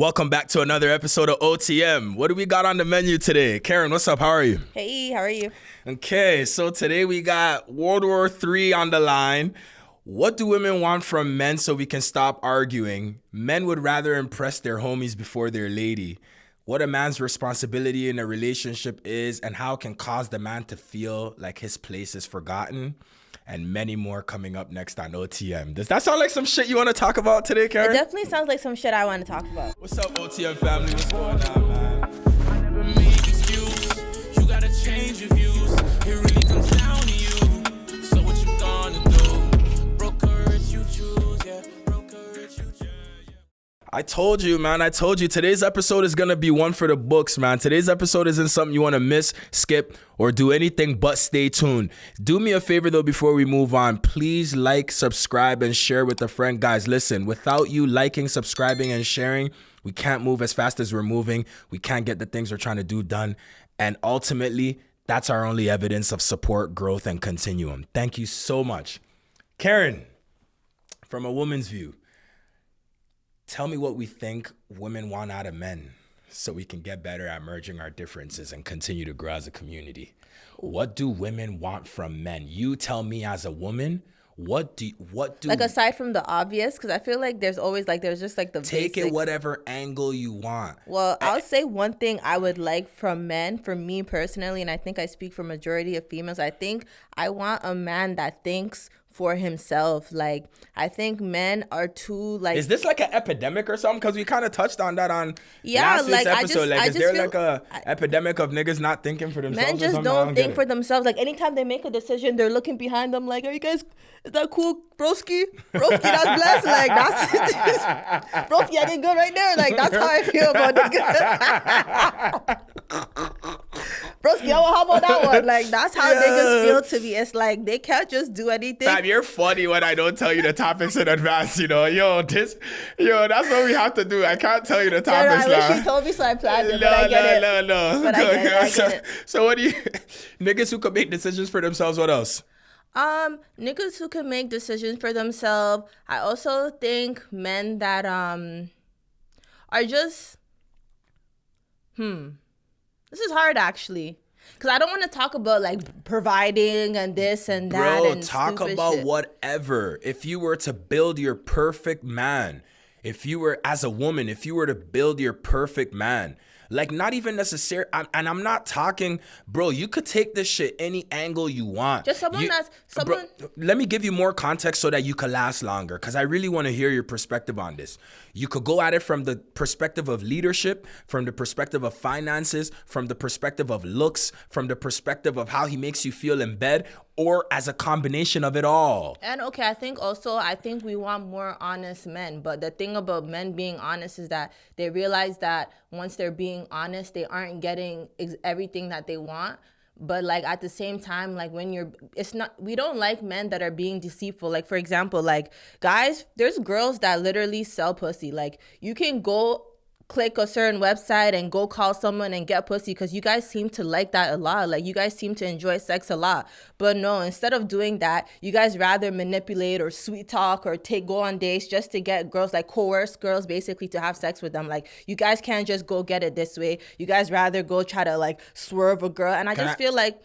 Welcome back to another episode of OTM. What do we got on the menu today? Karen, what's up? How are you? Hey, how are you? Okay, so today we got World War III on the line. What do women want from men so we can stop arguing? Men would rather impress their homies before their lady. What a man's responsibility in a relationship is and how it can cause the man to feel like his place is forgotten. And many more coming up next on OTM. Does that sound like some shit you want to talk about today, Karen? It definitely sounds like some shit I want to talk about. What's up, OTM family? What's going on, man? I never made excuse. You gotta change your views. It really comes down to you. So what you gonna do? Broke courage you choose, yeah. Broke courage you choose, yeah. I told you, man. I told you. Today's episode is going to be one for the books, man. Today's episode isn't something you want to miss, skip, or do anything but stay tuned. Do me a favor, though, before we move on. Please like, subscribe, and share with a friend. Guys, listen, without you liking, subscribing, and sharing, we can't move as fast as we're moving. We can't get the things we're trying to do done. And ultimately, that's our only evidence of support, growth, and continuum. Thank you so much. Karen, from a woman's view, tell me what we think women want out of men so we can get better at merging our differences and continue to grow as a community. What do women want from men? You tell me as a woman, what do like aside from the obvious, because I feel like there's always like there's just like the take basic. it whatever angle you want. Well, I'll say one thing I would like from men, for me personally, and I think I speak for majority of females, I think I want a man that thinks for himself. Like, I think men are too like. Is this like an epidemic or something? Because we kind of touched on that on last week's like episode. Is there feel, like a epidemic of niggas not thinking for themselves? Men just don't think for themselves. Like, anytime they make a decision, they're looking behind them like, are you guys, is that cool? Broski, that's blessed. Like, that's Broski, I did good right there. Like, that's how I feel about niggas. Broski, how about that one? Like, that's how niggas feel to me. It's like, they can't just do anything. Fam, you're funny when I don't tell you the topics in advance, you know. That's what we have to do. I can't tell you the topics now. I wish you told me so I planned it, but I get it. No. But I get it. So what do you, niggas who can make decisions for themselves, what else? Niggas who can make decisions for themselves. I also think men that, are just, this is hard actually. Because I don't want to talk about like providing and this and that. Bro, and talk about shit. whatever. If you were to build your perfect man, if you were, as a woman, if you were to build your perfect man, like not even necessary, and I'm not talking, bro, you could take this shit any angle you want. Just someone Bro, let me give you more context so that you could last longer, because I really want to hear your perspective on this. You could go at it from the perspective of leadership, from the perspective of finances, from the perspective of looks, from the perspective of how he makes you feel in bed, or as a combination of it all. And okay, I think we want more honest men. But the thing about men being honest is that they realize that once they're being honest, they aren't getting everything that they want. But like at the same time, like we don't like men that are being deceitful. Like, for example, like guys, there's girls that literally sell pussy. Like, you can go click a certain website and go call someone and get pussy because you guys seem to like that a lot. Like, you guys seem to enjoy sex a lot. But no, instead of doing that, you guys rather manipulate or sweet talk or go on dates just to get girls, like coerce girls basically to have sex with them. Like, you guys can't just go get it this way. You guys rather go try to like swerve a girl. And I just feel like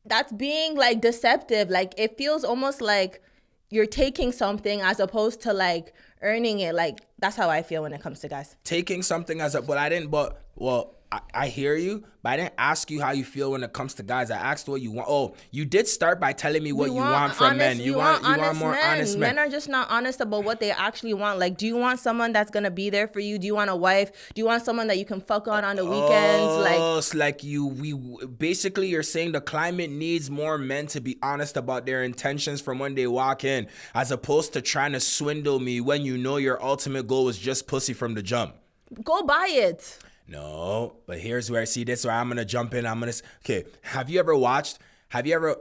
that's being like deceptive. Like, it feels almost like you're taking something as opposed to like earning it. Like, that's how I feel when it comes to guys. Taking something as I hear you, but I didn't ask you how you feel when it comes to guys. I asked what you want. Oh, you did start by telling me what you want from men. You want more honest men. Men are just not honest about what they actually want. Like, do you want someone that's gonna be there for you? Do you want a wife? Do you want someone that you can fuck on the weekends? It's like basically you're saying the climate needs more men to be honest about their intentions from when they walk in, as opposed to trying to swindle me when you know your ultimate goal is just pussy from the jump. Go buy it. No, but here's where I see this, where I'm going to jump in. Okay, have you ever,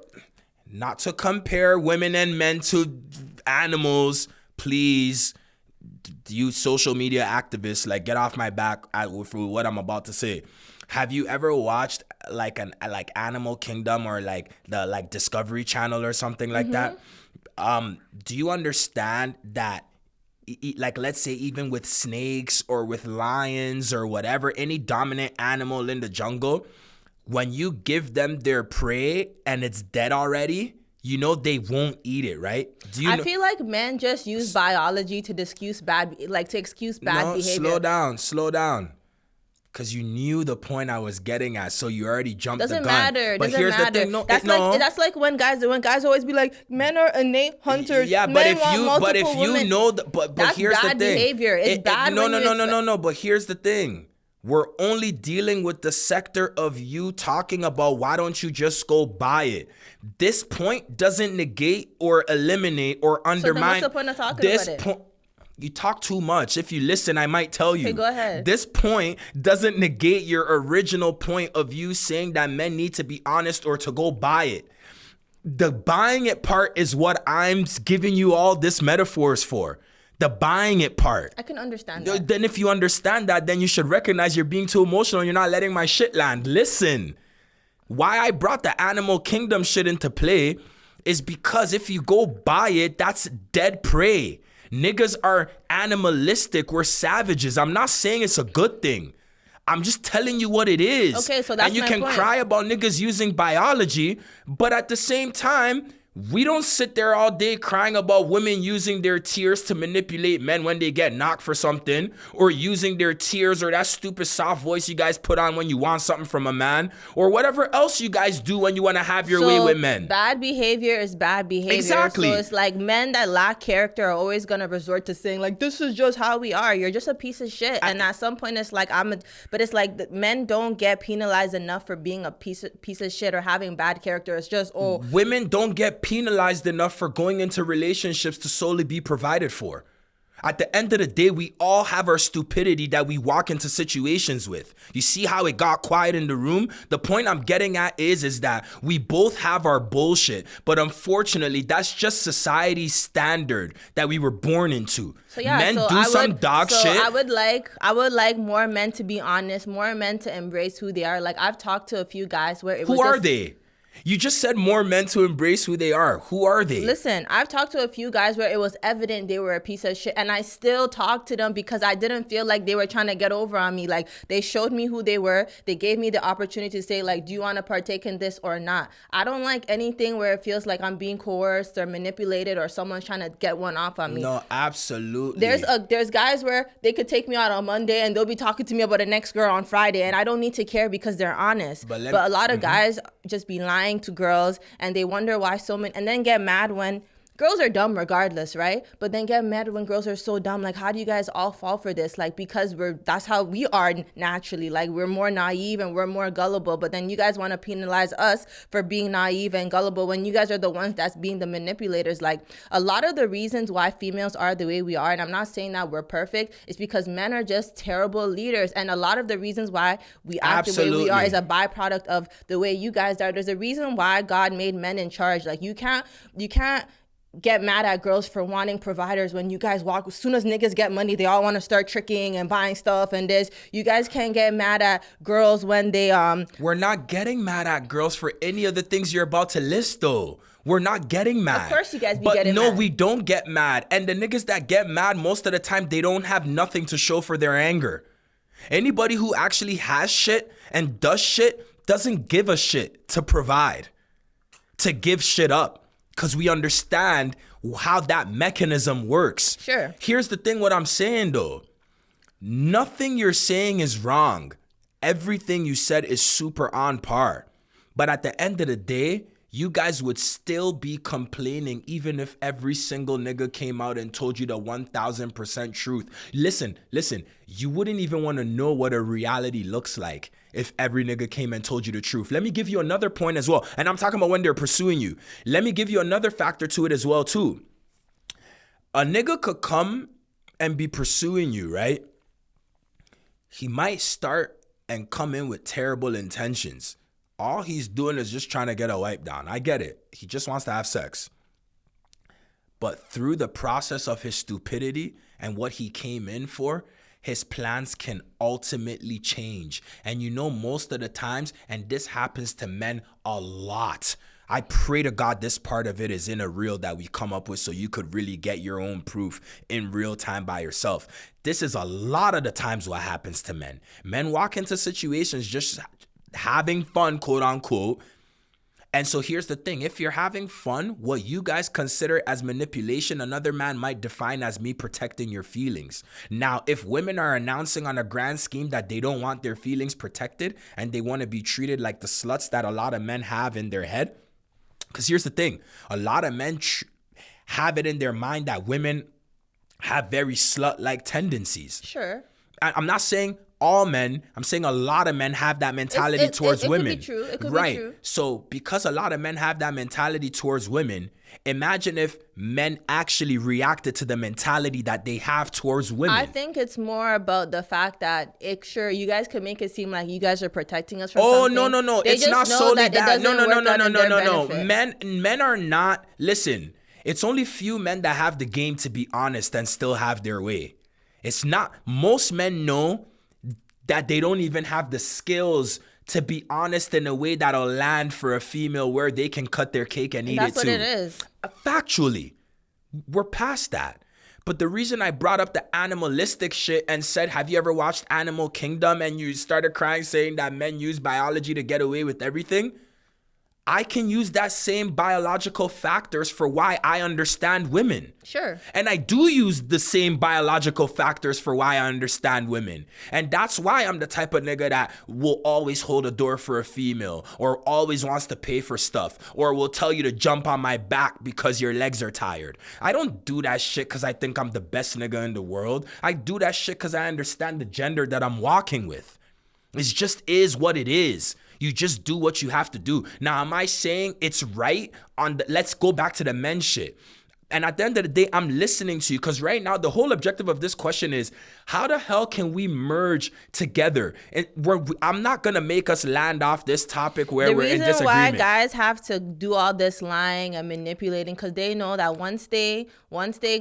not to compare women and men to animals, please, you social media activists, like, get off my back for what I'm about to say. Have you ever watched like Animal Kingdom or like the Discovery Channel or something like that? Do you understand that like let's say even with snakes or with lions or whatever, any dominant animal in the jungle, when you give them their prey and it's dead already, you know they won't eat it, right? I feel like men just use biology to excuse bad behavior. Slow down. Because you knew the point I was getting at, so you already jumped Doesn't the gun. matter. But Doesn't here's matter. the thing. No, that's like when guys always be like, men are innate hunters. Yeah, men but if want you women. know, but That's here's the bad thing. behavior. It's bad. No. But here's the thing. We're only dealing with the sector of you talking about why don't you just go buy it. This point doesn't negate or eliminate or undermine. So then what's the point of talking about it? You talk too much. If you listen, I might tell you. Okay, go ahead. This point doesn't negate your original point of you saying that men need to be honest or to go buy it. The buying it part is what I'm giving you all this metaphors for. The buying it part. I can understand that. Then if you understand that, then you should recognize you're being too emotional and you're not letting my shit land. Listen, why I brought the animal kingdom shit into play is because if you go buy it, that's dead prey. Niggas are animalistic. We're savages. I'm not saying it's a good thing. I'm just telling you what it is. Okay, so that's and you my can point. cry about niggas using biology, but at the same time, we don't sit there all day crying about women using their tears to manipulate men when they get knocked for something, or using their tears or that stupid soft voice you guys put on when you want something from a man, or whatever else you guys do when you want to have your way with men. Bad behavior is bad behavior. Exactly. So it's like men that lack character are always going to resort to saying like, this is just how we are. You're just a piece of shit. And at some point it's like, but it's like men don't get penalized enough for being a piece of shit or having bad character. It's just, Women don't get penalized enough for going into relationships to solely be provided for. At the end of the day, we all have our stupidity that we walk into situations with. You see how it got quiet in the room? The point I'm getting at is that we both have our bullshit, but unfortunately, that's just society's standard that we were born into. So yeah, men so do some dog shit. I would like more men to be honest, more men to embrace who they are. Like I've talked to a few guys where Who are they? You just said more men to embrace who they are. Who are they? Listen, I've talked to a few guys where it was evident they were a piece of shit, and I still talk to them because I didn't feel like they were trying to get over on me. Like they showed me who they were. They gave me the opportunity to say like, do you want to partake in this or not? I don't like anything where it feels like I'm being coerced or manipulated or someone's trying to get one off on me. No, absolutely. There's guys where they could take me out on Monday and they'll be talking to me about the next girl on Friday, and I don't need to care because they're honest. But a lot of guys just be lying to girls, and they wonder why so many, and then get mad when girls are dumb regardless, right? But then get mad when girls are so dumb. Like, how do you guys all fall for this? Like, because that's how we are naturally. Like, we're more naive and we're more gullible. But then you guys want to penalize us for being naive and gullible when you guys are the ones that's being the manipulators. Like, a lot of the reasons why females are the way we are, and I'm not saying that we're perfect, is because men are just terrible leaders. And a lot of the reasons why we act the way we are is a byproduct of the way you guys are. There's a reason why God made men in charge. Like, you can't get mad at girls for wanting providers when you guys walk. As soon as niggas get money, they all want to start tricking and buying stuff and this. You guys can't get mad at girls when they We're not getting mad at girls for any of the things you're about to list though. We're not getting mad. Of course you guys be but getting no, mad. we don't get mad. And the niggas that get mad, most of the time, they don't have nothing to show for their anger. Anybody who actually has shit and does shit doesn't give a shit to provide, to give shit up. Because we understand how that mechanism works. Sure. Here's the thing, what I'm saying though. Nothing you're saying is wrong. Everything you said is super on par. But at the end of the day, you guys would still be complaining even if every single nigga came out and told you the 1000% truth. Listen, you wouldn't even want to know what a reality looks like if every nigga came and told you the truth. Let me give you another point as well. And I'm talking about when they're pursuing you. Let me give you another factor to it as well too. A nigga could come and be pursuing you, right? He might start and come in with terrible intentions. All he's doing is just trying to get a wipe down. I get it. He just wants to have sex. But through the process of his stupidity and what he came in for, his plans can ultimately change. And you know, most of the times, and this happens to men a lot. I pray to God this part of it is in a reel that we come up with so you could really get your own proof in real time by yourself. This is a lot of the times what happens to men. Men walk into situations just having fun, quote unquote. And so here's the thing. If you're having fun, what you guys consider as manipulation, another man might define as me protecting your feelings. Now, if women are announcing on a grand scheme that they don't want their feelings protected and they want to be treated like the sluts that a lot of men have in their head, because here's the thing. A lot of men have it in their mind that women have very slut-like tendencies. Sure. I'm not saying all men, I'm saying a lot of men have that mentality towards women. It could be true. It could right. be true. So because a lot of men have that mentality towards women, imagine if men actually reacted to the mentality that they have towards women. I think it's more about the fact that sure, you guys could make it seem like you guys are protecting us from something. No. They it's just not know solely that. No. Men are not, listen, it's only few men that have the game to be honest and still have their way. It's not, most men know that they don't even have the skills to be honest in a way that'll land for a female where they can cut their cake and eat it too. That's what it is. Factually, we're past that. But the reason I brought up the animalistic shit and said, have you ever watched Animal Kingdom, and you started crying saying that men use biology to get away with everything? I can use that same biological factors for why I understand women. Sure. And I do use the same biological factors for why I understand women. And that's why I'm the type of nigga that will always hold a door for a female, or always wants to pay for stuff, or will tell you to jump on my back because your legs are tired. I don't do that shit because I think I'm the best nigga in the world. I do that shit because I understand the gender that I'm walking with. It just is what it is. You just do what you have to do. Now, am I saying it's right on the, let's go back to the men shit. And at the end of the day, I'm listening to you, because right now the whole objective of this question is, how the hell can we merge together? And I'm not going to make us land off this topic where we're in disagreement. The reason why guys have to do all this lying and manipulating, because they know that once they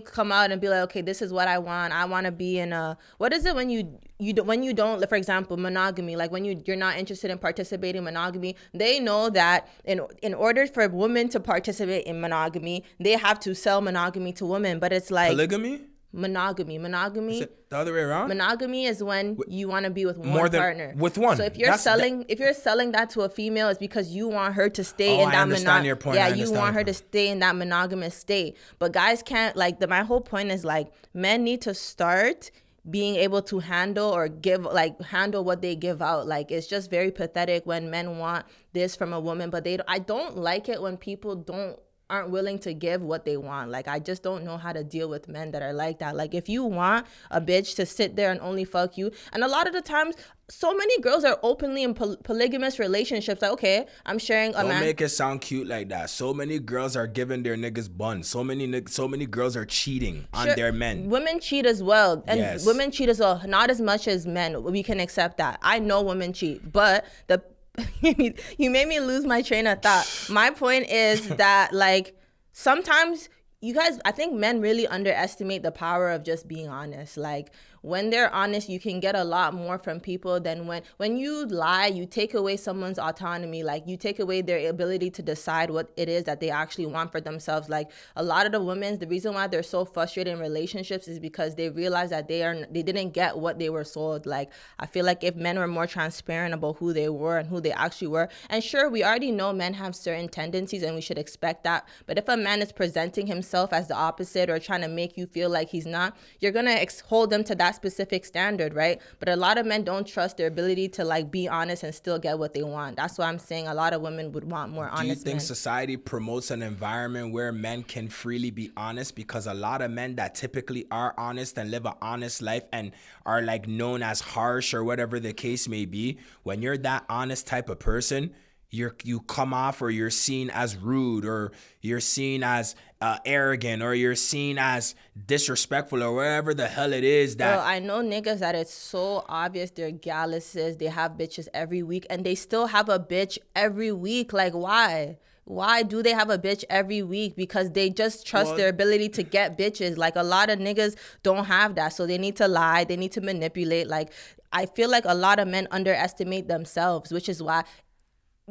come out and be like, okay, this is what I want to be in a, what is it when you don't, for example, monogamy, like when you're not interested in participating in monogamy, they know that in order for women to participate in monogamy, they have to sell monogamy to women. But it's like polygamy? Monogamy. Is it the other way around? Monogamy is when you want to be with one partner. With one. So if you're selling that to a female, it's because you want her to stay in that monogamous. Yeah, you want her to stay in that monogamous state. But guys can't, like, my whole point is, like, men need to start being able to handle what they give out. Like, it's just very pathetic when men want this from a woman, but I don't like it when people aren't willing to give what they want. Like, I just don't know how to deal with men that are like that. Like, if you want a bitch to sit there and only fuck you, and a lot of the times, so many girls are openly in polygamous relationships. Like, okay, I'm sharing a man. Don't make it sound cute like that. So many girls are giving their niggas buns. So many girls are cheating on their men. Women cheat as well. And yes. Women cheat as well. Not as much as men. We can accept that. I know women cheat, but you made me lose my train of thought. My point is that, like, sometimes you guys, I think men really underestimate the power of just being honest. Like, when they're honest, you can get a lot more from people than when you lie, you take away someone's autonomy. Like, you take away their ability to decide what it is that they actually want for themselves. Like, a lot of the women, the reason why they're so frustrated in relationships is because they realize that they didn't get what they were sold. Like, I feel like if men were more transparent about who they were and who they actually were, and sure, we already know men have certain tendencies and we should expect that. But if a man is presenting himself as the opposite or trying to make you feel like he's not, you're going to hold them to that specific standard, right? But a lot of men don't trust their ability to, like, be honest and still get what they want. That's why I'm saying a lot of women would want more honest men. Do you think society promotes an environment where men can freely be honest? Because a lot of men that typically are honest and live an honest life and are, like, known as harsh or whatever the case may be, when you're that honest type of person, you come off, or you're seen as rude, or you're seen as arrogant, or you're seen as disrespectful, or whatever the hell it is that. Bro, I know niggas that it's so obvious they're galluses, they have bitches every week, and they still have a bitch every week. Like, why? Why do they have a bitch every week? Because they just trust their ability to get bitches. Like, a lot of niggas don't have that, so they need to lie, they need to manipulate. Like, I feel like a lot of men underestimate themselves, which is why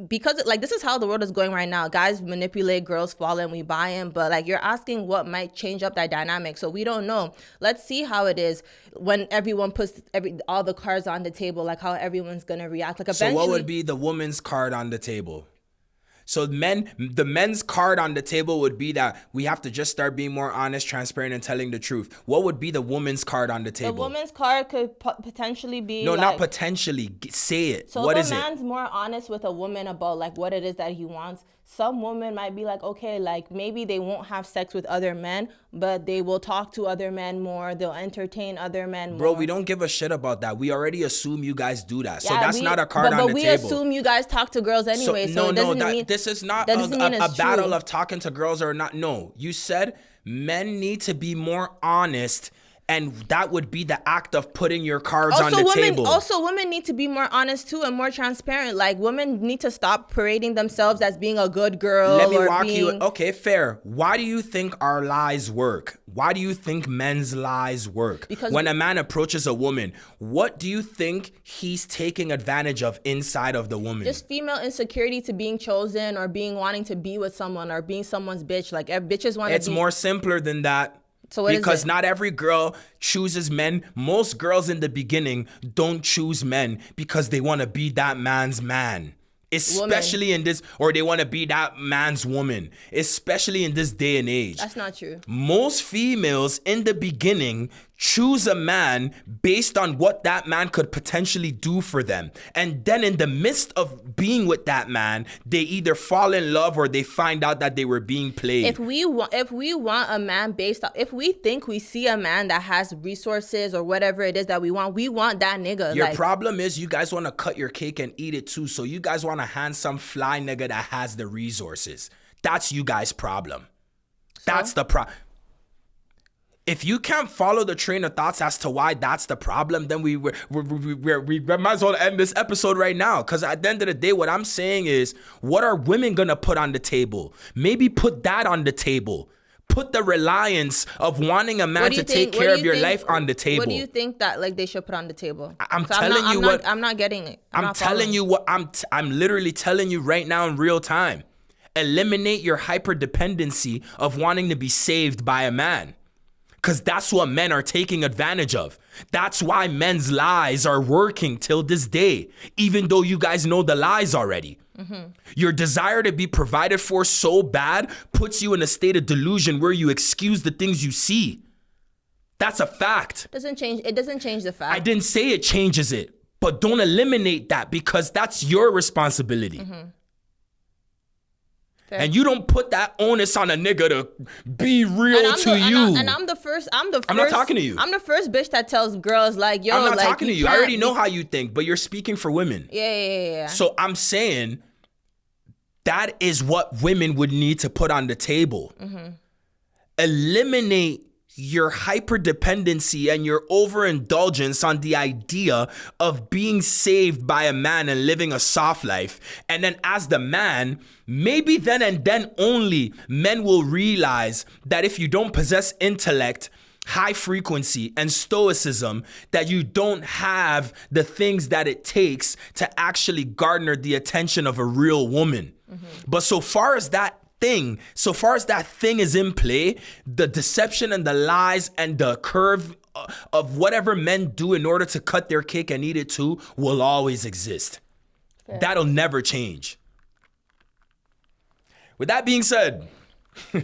because like this is how the world is going right now. Guys manipulate, girls fall and we buy them. But like you're asking what might change up that dynamic. So we don't know. Let's see how it is when everyone puts all the cards on the table, like how everyone's gonna react. Like eventually. So what would be the woman's card on the table? So the men's card on the table would be that we have to just start being more honest, transparent, and telling the truth. What would be the woman's card on the table? The woman's card could potentially be no, like, not potentially. Say it. So what if is a it? man's more honest with a woman about like what it is that he wants, some women might be like, okay, like maybe they won't have sex with other men, but they will talk to other men more. They'll entertain other men more. Bro, we don't give a shit about that. We already assume you guys do that. So that's not a card on the table. But we assume you guys talk to girls anyway. This is not a battle of talking to girls or not. No, you said men need to be more honest. And that would be the act of putting your cards on the table. Also, women need to be more honest too and more transparent. Like women need to stop parading themselves as being a good girl. Let me walk you. Okay, fair. Why do you think our lies work? Why do you think men's lies work? Because when a man approaches a woman, what do you think he's taking advantage of inside of the woman? Just female insecurity to being chosen or wanting to be with someone or being someone's bitch. Like bitches want to be. It's more simpler than that. So what because is it? Not every girl chooses men. Most girls in the beginning don't choose men because they want to be that man's man. Especially in this, or they want to be that man's woman, especially in this day and age. That's not true. Most females in the beginning choose a man based on what that man could potentially do for them. And then in the midst of being with that man, they either fall in love or they find out that they were being played. If we want a man based on, if we think we see a man that has resources or whatever it is that we want that nigga. Your problem is you guys want to cut your cake and eat it too. So you guys want a handsome fly nigga that has the resources. That's you guys' problem. That's the problem. If you can't follow the train of thoughts as to why that's the problem, then we might as well end this episode right now. Because at the end of the day, what I'm saying is, what are women going to put on the table? Maybe put that on the table. Put the reliance of wanting a man to take care of your life on the table. What do you think that like they should put on the table? I'm not getting it. I'm literally telling you right now in real time. Eliminate your hyperdependency of wanting to be saved by a man. Because that's what men are taking advantage of. That's why men's lies are working till this day, even though you guys know the lies already. Mm-hmm. Your desire to be provided for so bad puts you in a state of delusion where you excuse the things you see. That's a fact. It doesn't change the fact. I didn't say it changes it, but don't eliminate that because that's your responsibility. Mm-hmm. Fair. And you don't put that onus on a nigga to be real to you. I'm the first. I'm not talking to you. I'm the first bitch that tells girls like, yo, I'm not like, talking to you. I already know how you think, but you're speaking for women. Yeah. So I'm saying that is what women would need to put on the table. Mm-hmm. Eliminate your hyperdependency and your overindulgence on the idea of being saved by a man and living a soft life. And then as the man, maybe then and then only men will realize that if you don't possess intellect, high frequency, and stoicism, that you don't have the things that it takes to actually garner the attention of a real woman. Mm-hmm. But so far as that thing is in play, the deception and the lies and the curve of whatever men do in order to cut their cake and eat it too will always exist. Fair. That'll never change. With that being said, you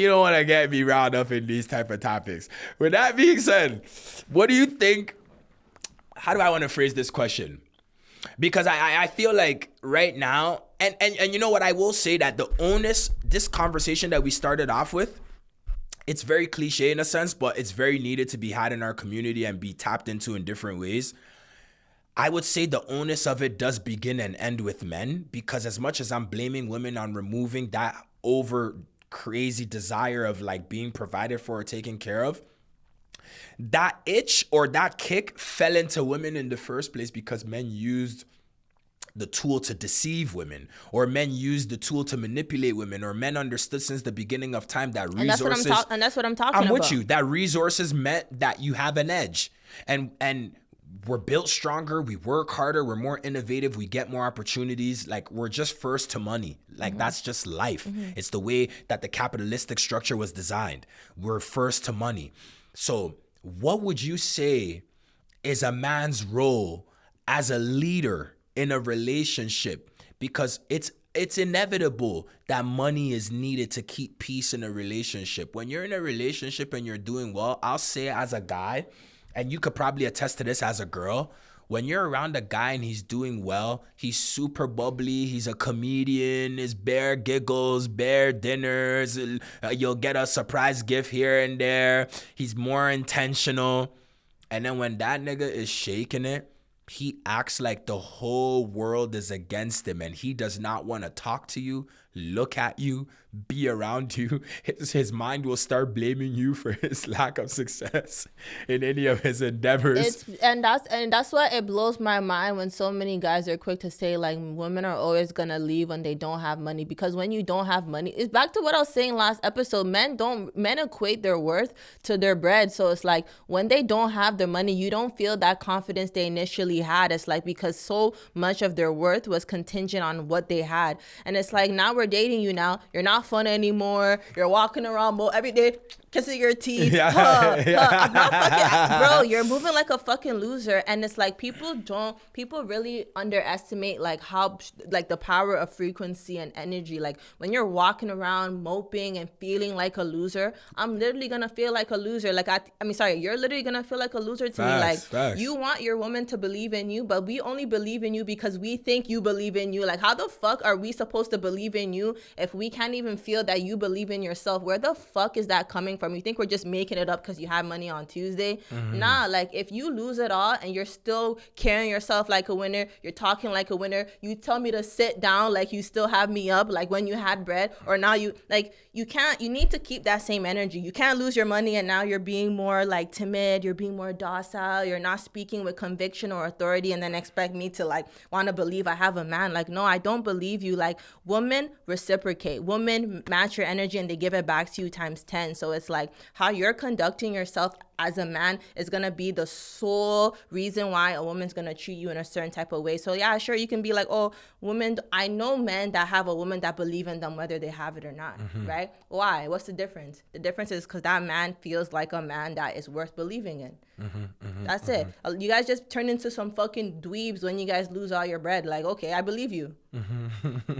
don't want to get me riled up in these type of topics. With that being said, what do you think? How do I want to phrase this question? Because I feel like right now, and you know what, I will say that the onus, this conversation that we started off with, it's very cliche in a sense, but it's very needed to be had in our community and be tapped into in different ways. I would say the onus of it does begin and end with men, because as much as I'm blaming women on removing that over crazy desire of like being provided for or taken care of, that itch or that kick fell into women in the first place because men used the tool to deceive women, or men used the tool to manipulate women, or men understood since the beginning of time that resources. And that's what I'm talking about. I'm with you. That resources meant that you have an edge, and we're built stronger, we work harder, we're more innovative, we get more opportunities. Like, we're just first to money. Like, that's just life. It's the way that the capitalistic structure was designed. We're first to money. So what would you say is a man's role as a leader in a relationship? Because it's inevitable that money is needed to keep peace in a relationship. When you're in a relationship and you're doing well, I'll say as a guy, and you could probably attest to this as a girl, when you're around a guy and he's doing well, he's super bubbly, he's a comedian, his bare giggles, bare dinners, you'll get a surprise gift here and there, he's more intentional. And then when that nigga is shaking it, he acts like the whole world is against him and he does not want to talk to you, look at you, be around you. His mind will start blaming you for his lack of success in any of his endeavors. And that's why it blows my mind when so many guys are quick to say like women are always gonna leave when they don't have money. Because when you don't have money, it's back to what I was saying last episode. Men equate their worth to their bread. So it's like when they don't have their money, you don't feel that confidence they initially had. It's like because so much of their worth was contingent on what they had. And it's like now we're dating you now. You're not fun anymore. You're walking around every day kissing your teeth. I'm not fucking, bro, you're moving like a fucking loser. And it's like people really underestimate like how like the power of frequency and energy. Like when you're walking around moping and feeling like a loser, I'm literally gonna feel like a loser. Like you're literally gonna feel like a loser to me. Like you want your woman to believe in you, but we only believe in you because we think you believe in you. Like how the fuck are we supposed to believe in you if we can't even feel that you believe in yourself? Where the fuck is that coming from? You think we're just making it up because you have money on Tuesday? Nah, like if you lose it all and you're still carrying yourself like a winner, you're talking like a winner, you tell me to sit down like you still have me up like when you had bread, or now you need to keep that same energy. You can't lose your money and now you're being more like timid, you're being more docile, you're not speaking with conviction or authority and then expect me to like want to believe I have a man. Like, no, I don't believe you. Like, women reciprocate. Women match your energy and they give it back to you times 10. So it's like how you're conducting yourself as a man is going to be the sole reason why a woman's going to treat you in a certain type of way. So yeah, sure, you can be like, oh, women, I know men that have a woman that believe in them whether they have it or not, right? Why? What's the difference? The difference is because that man feels like a man that is worth believing in. That's it. You guys just turn into some fucking dweebs when you guys lose all your bread. Like, okay, I believe you. Like,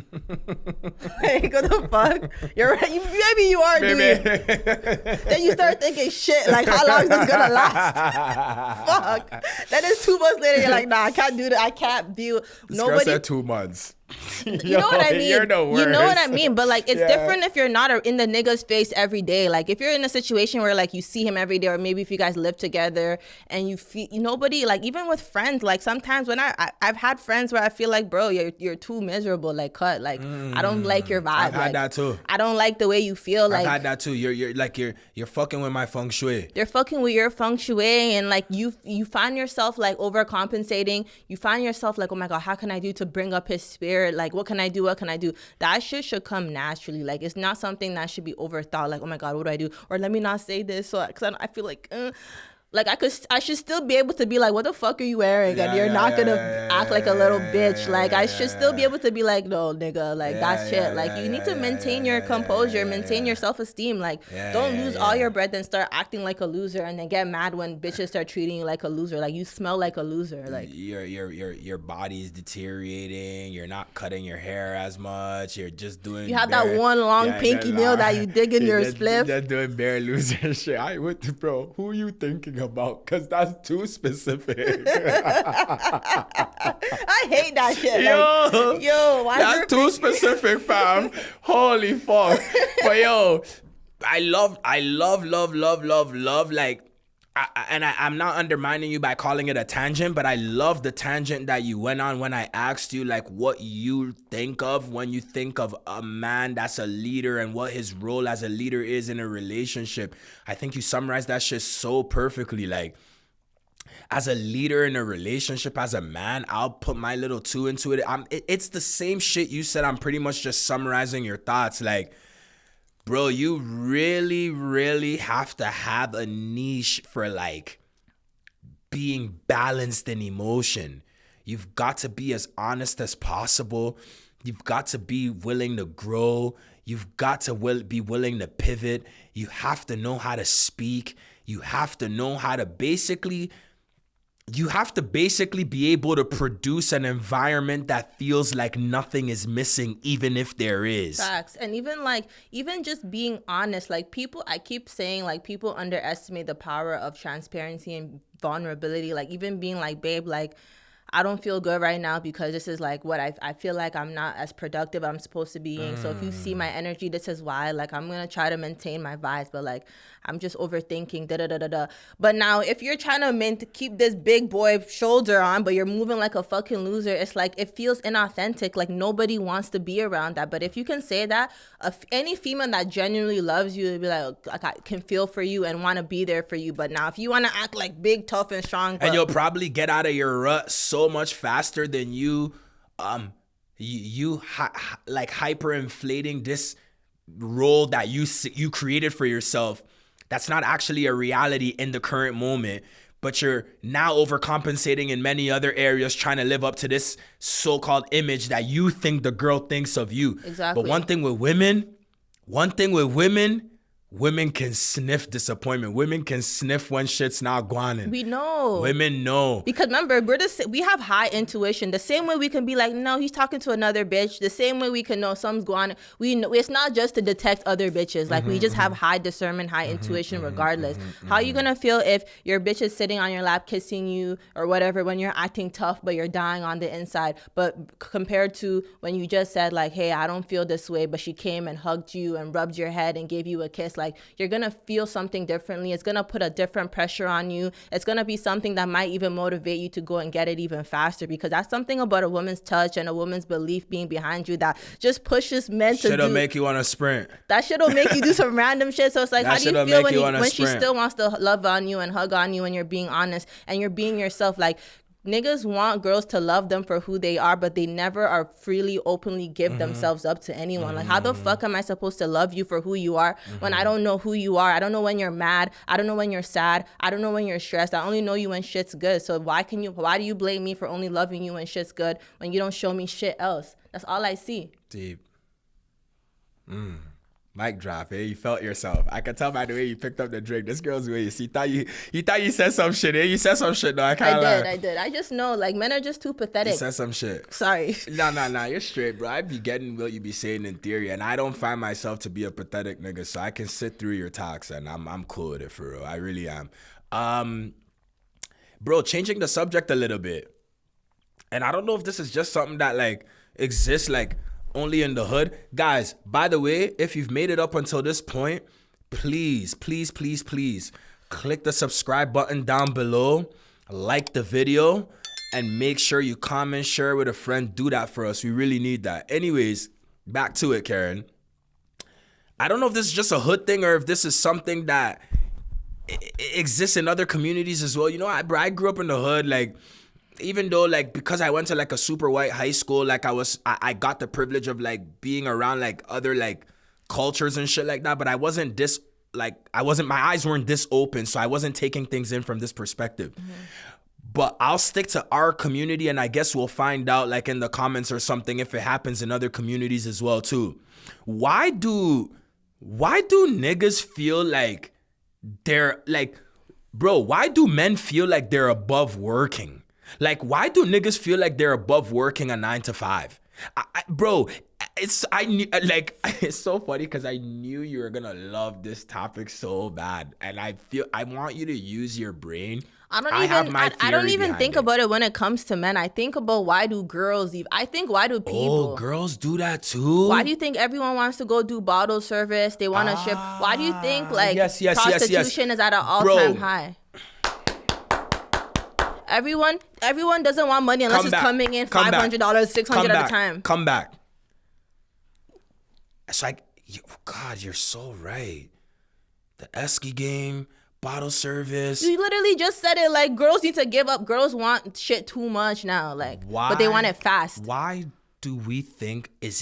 what the fuck? You're right. Maybe you are a dweeb. Then you start thinking, shit, like, how long is this gonna last? Fuck. Then it's 2 months later, you're like, nah, I can't do that. I can't deal. Nobody said 2 months. You know what I mean? You're the worst. You know what I mean? But like, it's different if you're not in the nigga's face every day. Like, if you're in a situation where like you see him every day, or maybe if you guys live together and you feel nobody, like even with friends, like sometimes when I've had friends where I feel like, bro, you're too miserable. Like, cut. Like, I don't like your vibe. I've had like, that too. I don't like the way you feel. Like, I've had that too. You're fucking with my feng shui. You're fucking with your feng shui, and like you find yourself like overcompensating. You find yourself like, oh my god, how can I do to bring up his spirit? Like, what can I do? What can I do? That shit should come naturally. Like, it's not something that should be overthought. Like, oh my god, what do I do? Or let me not say this, so because I feel like. Like I should still be able to be like, what the fuck are you wearing? And you're not gonna act like a little bitch. Like I should still be able to be like, no, nigga, like that's shit. Like you need to maintain your composure, maintain your self-esteem. Like don't lose all your breath and start acting like a loser, and then get mad when bitches start treating you like a loser. Like you smell like a loser. Like your body's deteriorating. You're not cutting your hair as much. You're just doing. You have that one long pinky nail that you dig in your spliff. Just doing bare loser shit. Bro, who are you thinking about? Because that's too specific. I hate that shit. Yo, why that's too specific, fam. Holy fuck. But yo, I love like, I'm not undermining you by calling it a tangent, but I love the tangent that you went on when I asked you like what you think of when you think of a man that's a leader and what his role as a leader is in a relationship. I think you summarized that shit so perfectly. Like, as a leader in a relationship, as a man, I'll put my little two into it. It's the same shit you said. I'm pretty much just summarizing your thoughts. Like, bro, you really, really have to have a niche for like being balanced in emotion. You've got to be as honest as possible. You've got to be willing to grow. You've got to be willing to pivot. You have to know how to speak. You have to know how to basically be able to produce an environment that feels like nothing is missing, even if there is. Facts. And even just being honest, like people, I keep saying like people underestimate the power of transparency and vulnerability. Like even being like, babe, like, I don't feel good right now because this is like what I feel like I'm not as productive I'm supposed to be. So if you see my energy, this is why. Like I'm gonna try to maintain my vibes, but like I'm just overthinking. But now if you're trying to keep this big boy shoulder on, but you're moving like a fucking loser, it's like it feels inauthentic. Like nobody wants to be around that. But if you can say that, any female that genuinely loves you, will be like I can feel for you and want to be there for you. But now if you want to act like big, tough, and strong, and you'll probably get out of your rut so much faster than you hyperinflating this role that you created for yourself. That's not actually a reality in the current moment, but you're now overcompensating in many other areas, trying to live up to this so-called image that you think the girl thinks of you. Exactly. But one thing with women can sniff disappointment. Women can sniff when shit's not going. We know. Women know. Because remember, we have high intuition. The same way we can be like, no, he's talking to another bitch. The same way we can know something's going on. We know it's not just to detect other bitches. Like we just have high discernment, high intuition regardless. How are you going to feel if your bitch is sitting on your lap kissing you or whatever when you're acting tough but you're dying on the inside? But compared to when you just said like, hey, I don't feel this way, but she came and hugged you and rubbed your head and gave you a kiss. Like you're going to feel something differently. It's going to put a different pressure on you. It's going to be something that might even motivate you to go and get it even faster, because that's something about a woman's touch and a woman's belief being behind you that just pushes men to do. Shit'll make you want to sprint. That shit'll make you do some random shit. So it's like, how do you feel when she still wants to love on you and hug on you and you're being honest and you're being yourself? Like, niggas want girls to love them for who they are, but they never are freely, openly give themselves up to anyone. Like, how the fuck am I supposed to love you for who you are when I don't know who you are? I don't know when you're mad. I don't know when you're sad. I don't know when you're stressed. I only know you when shit's good. So why do you blame me for only loving you when shit's good when you don't show me shit else? That's all I see. Deep. Mic drop, eh? You felt yourself. I can tell by the way you picked up the drink. This girl's waist. You thought you said some shit, eh? You said some shit. No, I did. I just know, like, men are just too pathetic. You said some shit. Sorry. Nah. You're straight, bro. I be getting what you be saying in theory, and I don't find myself to be a pathetic nigga, so I can sit through your talks, and I'm cool with it, for real. I really am. Bro, changing the subject a little bit, and I don't know if this is just something that, like, exists, like, only in the hood. Guys, by the way, if you've made it up until this point, please click the subscribe button down below, like the video, and make sure you comment, share with a friend. Do that for us. We really need that. Anyways, back to it, Karen. I don't know if this is just a hood thing or if this is something that exists in other communities as well. You know, I grew up in the hood, like, even though, like, because I went to, like, a super white high school, like, I got the privilege of, like, being around, like, other, like, cultures and shit like that, but my eyes weren't this open, so I wasn't taking things in from this perspective. But I'll stick to our community, and I guess we'll find out, like, in the comments or something if it happens in other communities as well, too. Why do niggas feel like they're, like, bro, why do men feel like they're above working? Like, why do niggas feel like they're above working a 9 to 5? It's so funny because I knew you were gonna love this topic so bad, and I want you to use your brain. I don't even think about it when it comes to men. I think about why do people? Oh, girls do that too. Why do you think everyone wants to go do bottle service? They want to ship. Why do you think prostitution is at an all-time high? Everyone doesn't want money unless it's coming in $500, $600 at a time. Come back. It's like, God, you're so right. The esky game, bottle service. You literally just said it. Like, girls need to give up. Girls want shit too much now. Like, but they want it fast. Why do we think? Is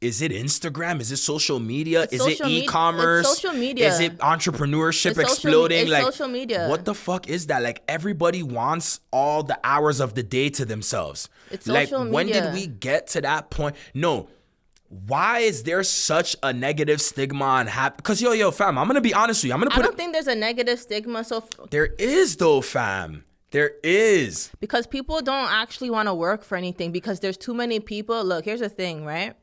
Is it Instagram? Is it social media? It's Is social it e-commerce? It's social media. Is it entrepreneurship It's exploding? Like, social media. what the fuck is that? Like, everybody wants all the hours of the day to themselves. It's like, social when media. did we get to that point? No. Why is there such a negative stigma on Because yo, fam, I'm gonna be honest with you. I don't think there's a negative stigma. There is though, fam. There is. Because people don't actually want to work for anything because there's too many people. Look, here's the thing, right?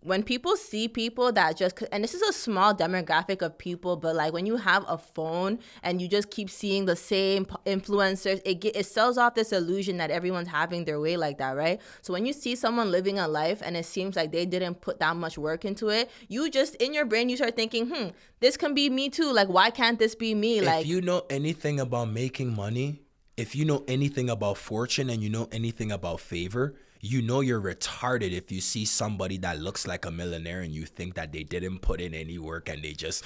When people see people that just, and this is a small demographic of people, but like when you have a phone and you just keep seeing the same influencers, it sells off this illusion that everyone's having their way like that, right? So when you see someone living a life and it seems like they didn't put that much work into it, you just, in your brain, you start thinking, this can be me too. Like, why can't this be me? If you know anything about making money, if you know anything about fortune and you know anything about favor, you know you're retarded if you see somebody that looks like a millionaire and you think that they didn't put in any work and they just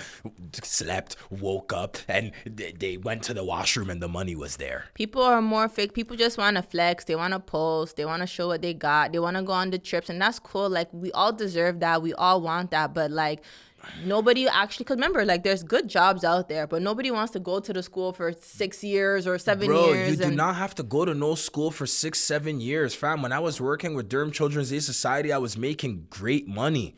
slept, woke up, and they went to the washroom and the money was there. People are more fake. People just want to flex. They want to post. They want to show what they got. They want to go on the trips, and that's cool. Like, we all deserve that. We all want that. But, like, nobody actually, because remember, like, there's good jobs out there, but nobody wants to go to the school for 6 years or 7 years. Bro, you do not have to go to no school for 6-7 years, fam. When I was working with Durham Children's Aid Society, I was making great money.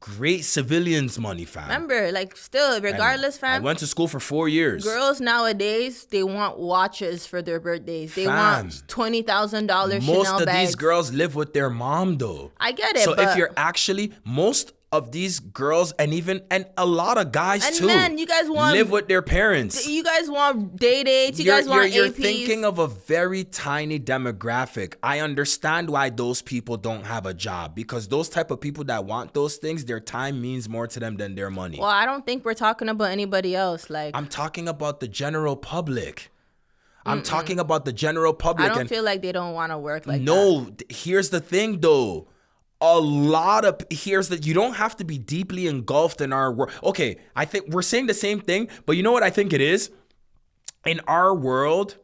Great civilians money, fam. Remember, like, still, regardless, fam. I went to school for 4 years. Girls nowadays, they want watches for their birthdays. They Fam. want $20,000 Chanel bags. Most of these girls live with their mom, though. I get it, So but if you're actually, most of these girls and a lot of guys and too, men, you guys want live with their parents. You guys want day dates. You guys want You're APs. thinking of a very tiny demographic. I understand why those people don't have a job, because those type of people that want those things, their time means more to them than their money. Well, I don't think we're talking about anybody else. Like, I'm talking about the general public. I'm talking about the general public. I don't feel like they don't want to work like that. No, here's the thing though. You don't have to be deeply engulfed in our world. Okay, I think we're saying the same thing, but you know what I think it is? In our world,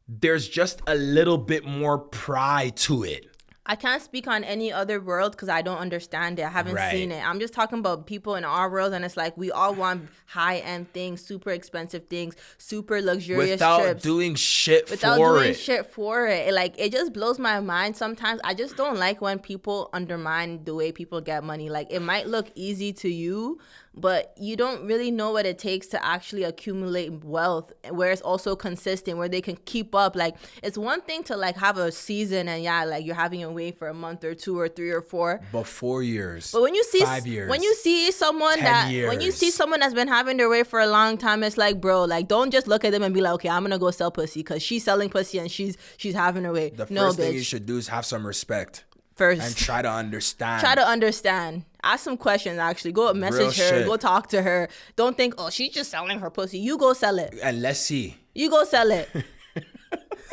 there's just a little bit more pride to it. I can't speak on any other world because I don't understand it. I haven't seen it. I'm just talking about people in our world, and it's like we all want high-end things, super expensive things, super luxurious without trips. doing shit Without for doing it. shit for it. Like, it just blows my mind sometimes. I just don't like when people undermine the way people get money. Like, it might look easy to you, but you don't really know what it takes to actually accumulate wealth where it's also consistent, where they can keep up. Like, it's one thing to, like, have a season and, yeah, like, you're having your way for a month or 2 or 3 or 4. But 4 years. But when you see 5 years. when you see someone 10 years. when you see someone that's been having their way for a long time, it's like, bro, like, don't just look at them and be like, okay, I'm gonna go sell pussy because she's selling pussy and she's having her way. The No, first thing bitch. you should do is have some respect. First. And try to understand. Try to understand. Ask some questions, actually. Go message Real her. shit. Go talk to her. Don't think, oh, she's just selling her pussy. You go sell it. And let's see. You go sell it.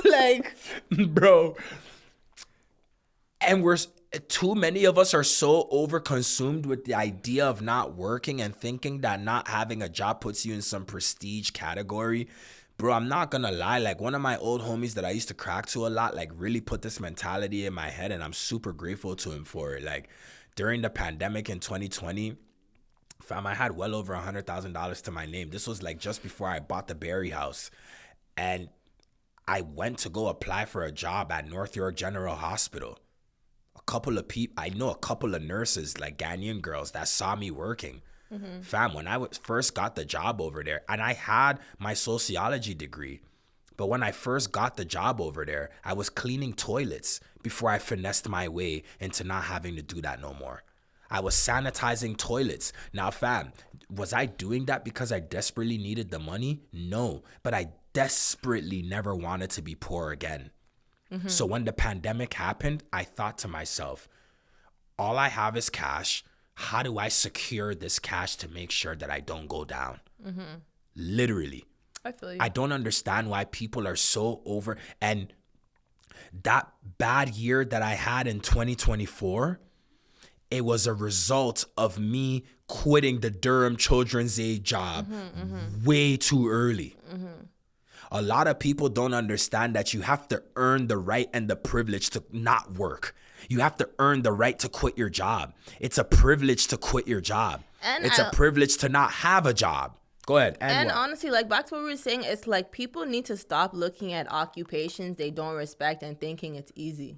Like, Bro. And too many of us are so overconsumed with the idea of not working and thinking that not having a job puts you in some prestige category. Bro, I'm not gonna lie. Like, one of my old homies that I used to crack to a lot, like, really put this mentality in my head, and I'm super grateful to him for it. Like, during the pandemic in 2020, fam, I had well over $100,000 to my name. This was like just before I bought the Berry house. And I went to go apply for a job at North York General Hospital. I know a couple of nurses, like Ghanaian girls, that saw me working. Fam, when I first got the job over there, and I had my sociology degree, but when I first got the job over there, I was cleaning toilets before I finessed my way into not having to do that no more. I was sanitizing toilets. Now, fam, was I doing that because I desperately needed the money? No, but I desperately never wanted to be poor again. So when the pandemic happened, I thought to myself, all I have is cash. How do I secure this cash to make sure that I don't go down? Literally. I feel you. I don't understand why people are so over. And that bad year that I had in 2024, it was a result of me quitting the Durham Children's Aid job way too early. A lot of people don't understand that you have to earn the right and the privilege to not work. You have to earn the right to quit your job. It's a privilege to quit your job. And it's a privilege to not have a job. Go ahead. And honestly, like back to what we were saying, it's like people need to stop looking at occupations they don't respect and thinking it's easy.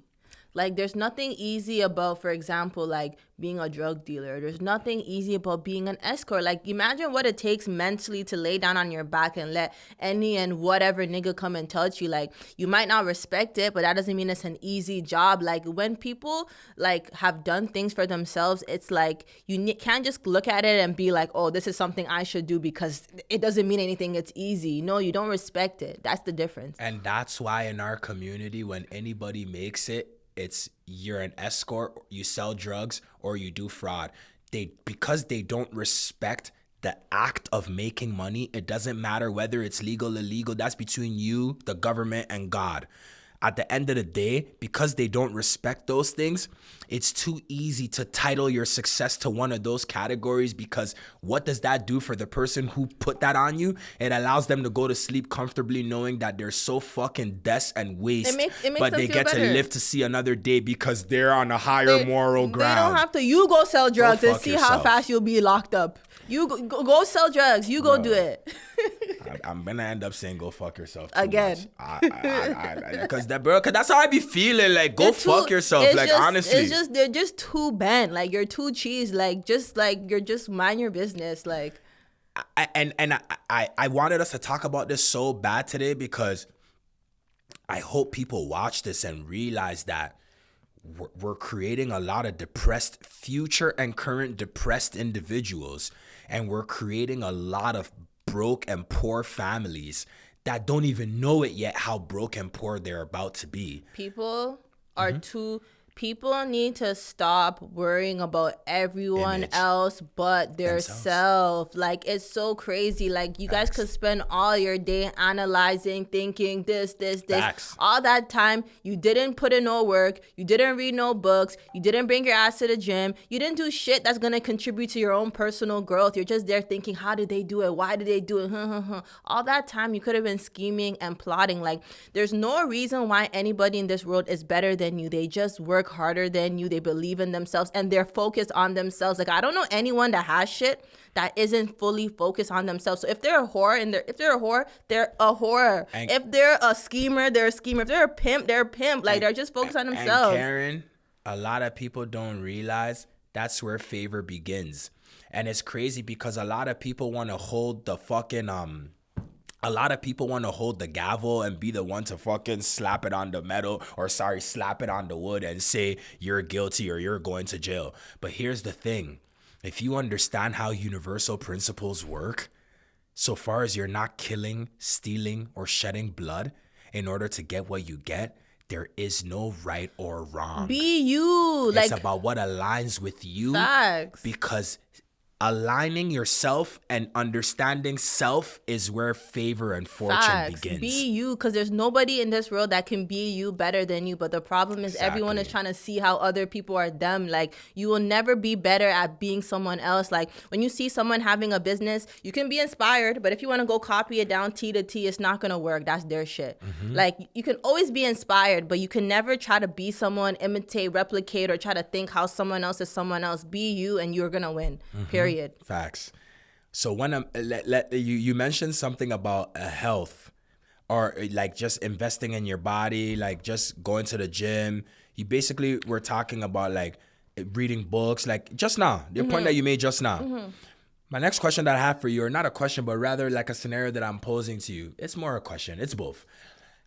Like there's nothing easy about, for example, like being a drug dealer. There's nothing easy about being an escort. Like imagine what it takes mentally to lay down on your back and let any and whatever nigga come and touch you. Like you might not respect it, but that doesn't mean it's an easy job. Like when people like have done things for themselves, it's like you can't just look at it and be like, oh, this is something I should do because it doesn't mean anything. It's easy. No, you don't respect it. That's the difference. And that's why in our community, when anybody makes it, it's you're an escort, you sell drugs, or you do fraud. Because they don't respect the act of making money, it doesn't matter whether it's legal or illegal. That's between you, the government, and God. At the end of the day, because they don't respect those things, it's too easy to title your success to one of those categories, because what does that do for the person who put that on you? It allows them to go to sleep comfortably knowing that they're so fucking death and waste, it makes but them they feel get better. to live to see another day because they're on a higher moral ground. They don't have to. You go sell drugs and fuck see how yourself. fast you'll be locked up. You go sell drugs. You go do it. I'm gonna end up saying go fuck yourself Again. because that's how I be feeling. Like go fuck yourself. Like honestly, it's just they're just too bent. Like you're too cheese. Like you're just mind your business. Like I wanted us to talk about this so bad today because I hope people watch this and realize that we're creating a lot of depressed future and current depressed individuals, and we're creating a lot of broke and poor families that don't even know it yet how broke and poor they're about to be. People are too. People need to stop worrying about everyone Image. else but their Themselves. self. Like, it's so crazy. Like, you guys could spend all your day analyzing, thinking this. Facts. All that time, you didn't put in no work. You didn't read no books. You didn't bring your ass to the gym. You didn't do shit that's going to contribute to your own personal growth. You're just there thinking, how did they do it? Why did they do it? All that time, you could have been scheming and plotting. Like, there's no reason why anybody in this world is better than you. They just work harder than you. They believe in themselves and they're focused on themselves. Like, I don't know anyone that has shit that isn't fully focused on themselves. So if they're a whore if they're a whore, they're a whore. And if they're a schemer, they're a schemer. If they're a pimp, they're a pimp. Like, they're just focused on themselves. And Karen, a lot of people don't realize that's where favor begins. And it's crazy because a lot of people want to hold the fucking a lot of people want to hold the gavel and be the one to fucking slap it on the metal, or slap it on the wood and say you're guilty or you're going to jail. But here's the thing. If you understand how universal principles work, so far as you're not killing, stealing, or shedding blood in order to get what you get, there is no right or wrong. Be you. It's Like, about what aligns with you. facts. Because aligning yourself and understanding self is where favor and fortune Facts. begins. Be you, because there's nobody in this world that can be you better than you. But the problem is everyone is Exactly. trying to see how other people are them. Like, you will never be better at being someone else. Like, when you see someone having a business, you can be inspired, but if you want to go copy it down T to T, it's not gonna work. That's their shit. Like, you can always be inspired, but you can never try to be someone, imitate, replicate, or try to think how someone else is someone else. Be you and you're gonna win. Period. Facts. So when you mentioned something about health, or like just investing in your body, like just going to the gym. You basically were talking about like reading books, like just now, the point that you made just now. My next question that I have for you, or not a question, but rather like a scenario that I'm posing to you. It's more a question. It's both.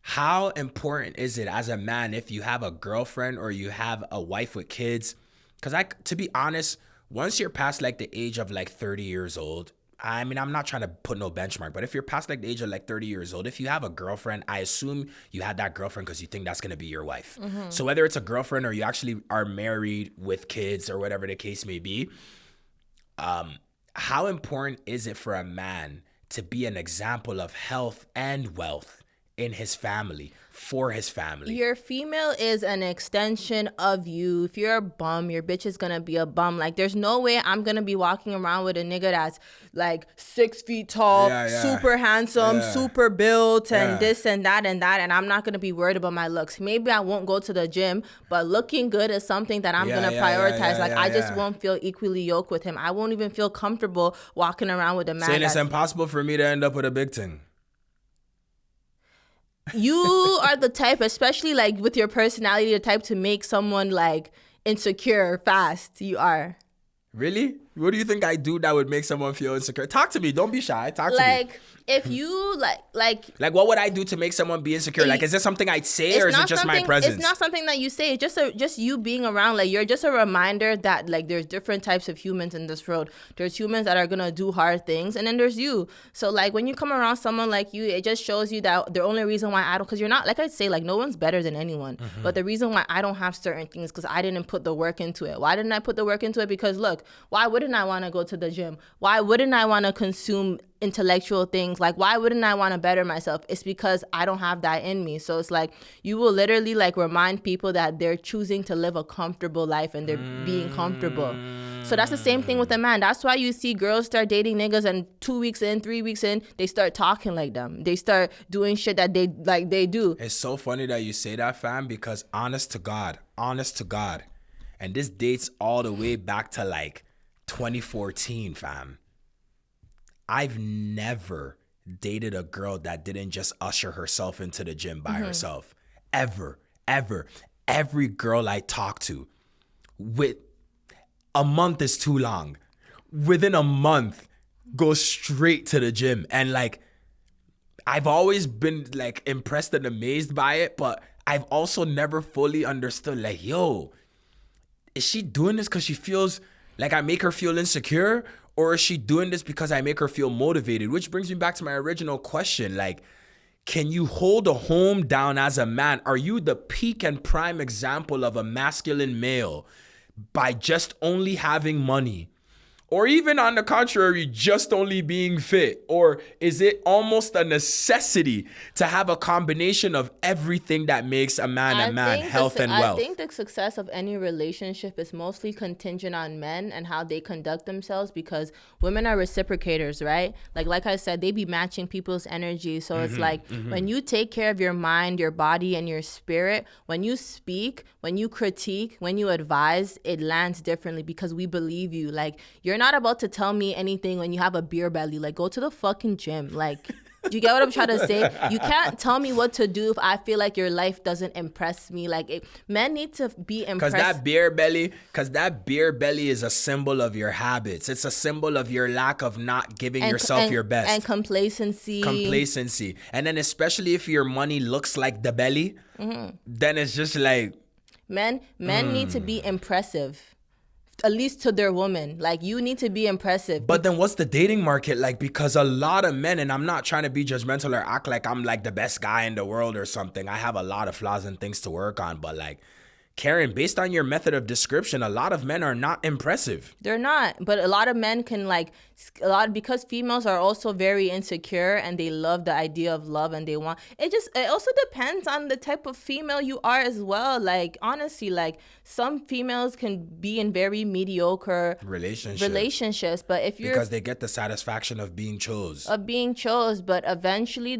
How important is it as a man if you have a girlfriend or you have a wife with kids? Because to be honest, once you're past like the age of like 30 years old, I mean, I'm not trying to put no benchmark, but if you're past like the age of like 30 years old, if you have a girlfriend, I assume you had that girlfriend because you think that's going to be your wife. So whether it's a girlfriend or you actually are married with kids or whatever the case may be, how important is it for a man to be an example of health and wealth in his family, for his family. Your female is an extension of you. If you're a bum, your bitch is gonna be a bum. Like, there's no way I'm gonna be walking around with a nigga that's like 6 feet tall, super handsome, super built, and this and that, and I'm not gonna be worried about my looks. Maybe I won't go to the gym, but looking good is something that I'm gonna prioritize. I just won't feel equally yoked with him. I won't even feel comfortable walking around with a man. Saying it's impossible for me to end up with a big thing. You are the type, especially like with your personality, the type to make someone like insecure fast. You are. Really? What do you think I do that would make someone feel insecure? Talk to me. Don't be shy. Talk to me. Like, if you like what would I do to make someone be insecure? Like, is this something I'd say, or is it just my presence? It's not something that you say. It's just you being around. Like, you're just a reminder that like there's different types of humans in this world. There's humans that are gonna do hard things, and then there's you. So like when you come around someone like you, it just shows you that the only reason why I don't, because you're not, like I say, like no one's better than anyone. But the reason why I don't have certain things because I didn't put the work into it. Why didn't I put the work into it? Because look, why wouldn't I want to go to the gym? Why wouldn't I want to consume intellectual things? Like, why wouldn't I want to better myself? It's because I don't have that in me. So it's like you will literally like remind people that they're choosing to live a comfortable life and they're being comfortable. So that's the same thing with a man. That's why you see girls start dating niggas and 2 weeks in, 3 weeks in, they start talking like them. They start doing shit that they do. It's so funny that you say that, fam, because honest to God, and this dates all the way back to like 2014, fam. I've never dated a girl that didn't just usher herself into the gym by herself. Ever. Every girl I talk to, with a month is too long. Within a month, go straight to the gym. And like, I've always been like impressed and amazed by it, but I've also never fully understood like, yo, is she doing this because she feels like I make her feel insecure? Or is she doing this because I make her feel motivated? Which brings me back to my original question. Like, can you hold a home down as a man? Are you the peak and prime example of a masculine male by just only having money? Or even on the contrary, just only being fit? Or is it almost a necessity to have a combination of everything that makes a man, health and wealth? I think the success of any relationship is mostly contingent on men and how they conduct themselves, because women are reciprocators, right? Like I said, they be matching people's energy. So it's like when you take care of your mind, your body, and your spirit, when you speak, when you critique, when you advise, it lands differently because we believe you. Like, you're not about to tell me anything when you have a beer belly. Like, go to the fucking gym. Like, do you get what I'm trying to say? You can't tell me what to do if I feel like your life doesn't impress me. Like, men need to be impressed. Because that beer belly is a symbol of your habits. It's a symbol of your lack of not giving yourself your best. And complacency. And then especially if your money looks like the belly, then it's just like... Men need to be impressive. At least to their woman. Like, you need to be impressive. But then what's the dating market like? Because a lot of men, and I'm not trying to be judgmental or act like I'm like the best guy in the world or something. I have a lot of flaws and things to work on. But like, Karen, based on your method of description, a lot of men are not impressive. They're not. But a lot of men can because females are also very insecure and they love the idea of love and they want, it also depends on the type of female you are as well. Like, honestly, like some females can be in very mediocre relationships. But if you're... Because they get the satisfaction of being chose. But eventually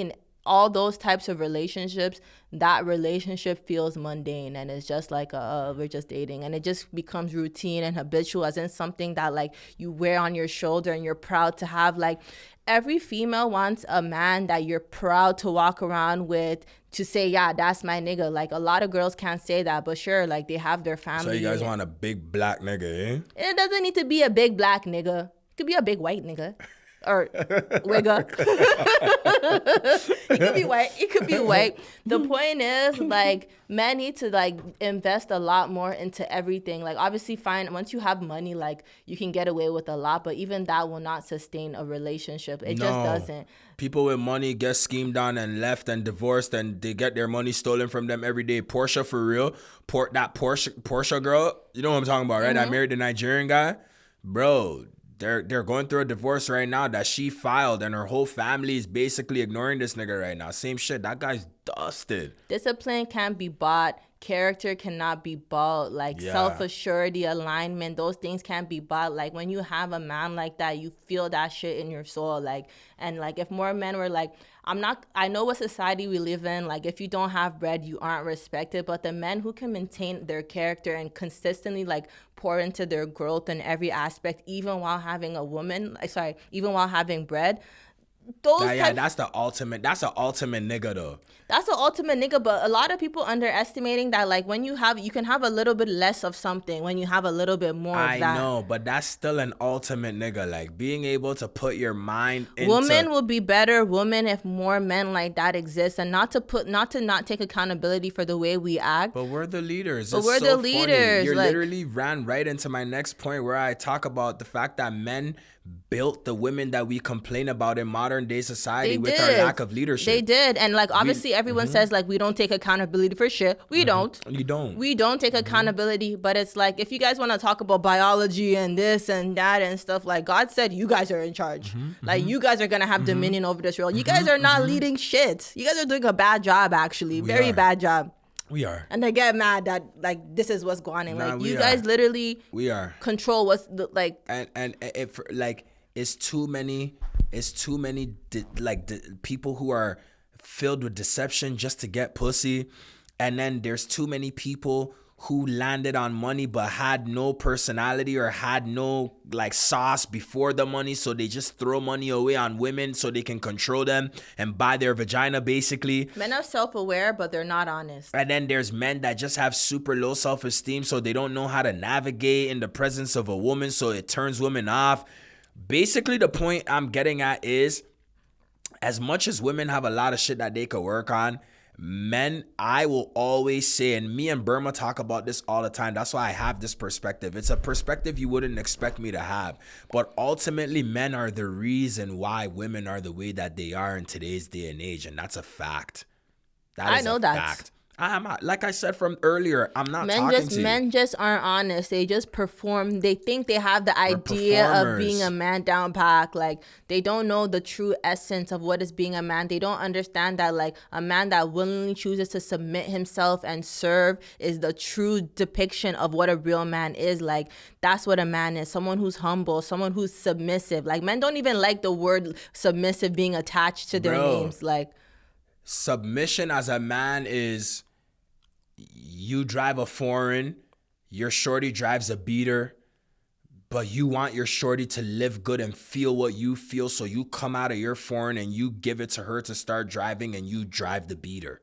in all those types of relationships, that relationship feels mundane and it's just like we're just dating, and it just becomes routine and habitual, as in something that like you wear on your shoulder and you're proud to have. Like, every female wants a man that you're proud to walk around with, to say, yeah, that's my nigga. Like, a lot of girls can't say that, but sure, like they have their family. So you guys want a big black nigga, eh? It doesn't need to be a big black nigga. It could be a big white nigga. Or wigger. It could be white. The point is, like, men need to like invest a lot more into everything. Like, obviously, fine, once you have money, like, you can get away with a lot, but even that will not sustain a relationship. It just doesn't. People with money get schemed on and left and divorced, and they get their money stolen from them every day. Portia, for real. Portia girl, you know what I'm talking about, right? I married the Nigerian guy. Bro, they're going through a divorce right now that she filed, and her whole family is basically ignoring this nigga right now. Same shit. That guy's dusted. Discipline can't be bought. Character cannot be bought. Like self-assurity, alignment, those things can't be bought. Like when you have a man like that, you feel that shit in your soul. Like, and like if more men were like, I know what society we live in. Like if you don't have bread, you aren't respected. But the men who can maintain their character and consistently like pour into their growth in every aspect, even while having even while having bread, that's the ultimate nigga though. That's the ultimate nigga, but a lot of people underestimating that, like, when you can have a little bit less of something when you have a little bit more of that. I know, but that's still an ultimate nigga. Like, being able to put your mind into... Women will be better women if more men like that exist, and not to take accountability for the way we act. But we're the leaders. But we're the leaders. You literally ran right into my next point, where I talk about the fact that men built the women that we complain about in modern day society with our lack of leadership. They did. And like, obviously everyone says like we don't take accountability for shit. We don't. You don't. We don't take accountability, but it's like, if you guys want to talk about biology and this and that and stuff, like God said you guys are in charge. Like you guys are going to have dominion over this world. You guys are not leading shit. You guys are doing a bad job, actually. Very bad job. We are. And they get mad that like this is what's going on. Like you guys literally control what's the, like. And if like it's too many people who are filled with deception just to get pussy, and then there's too many people who landed on money but had no personality or had no like sauce before the money, so they just throw money away on women so they can control them and buy their vagina, basically. Men are self-aware, but they're not honest. And then there's men that just have super low self-esteem, so they don't know how to navigate in the presence of a woman, so it turns women off. Basically, the point I'm getting at is, as much as women have a lot of shit that they could work on, men, I will always say, and me and Burma talk about this all the time, that's why I have this perspective. It's a perspective you wouldn't expect me to have. But ultimately, men are the reason why women are the way that they are in today's day and age. And that's a fact. That is a fact. I'm not, like I said from earlier, I'm not talking to you. Men just aren't honest. They just perform. They think they have the idea of being a man down pack. Like, they don't know the true essence of what is being a man. They don't understand that, like, a man that willingly chooses to submit himself and serve is the true depiction of what a real man is. Like, that's what a man is. Someone who's humble, someone who's submissive. Like, men don't even like the word submissive being attached to their names. Like, submission as a man is, you drive a foreign, your shorty drives a beater, but you want your shorty to live good and feel what you feel, so you come out of your foreign and you give it to her to start driving, and you drive the beater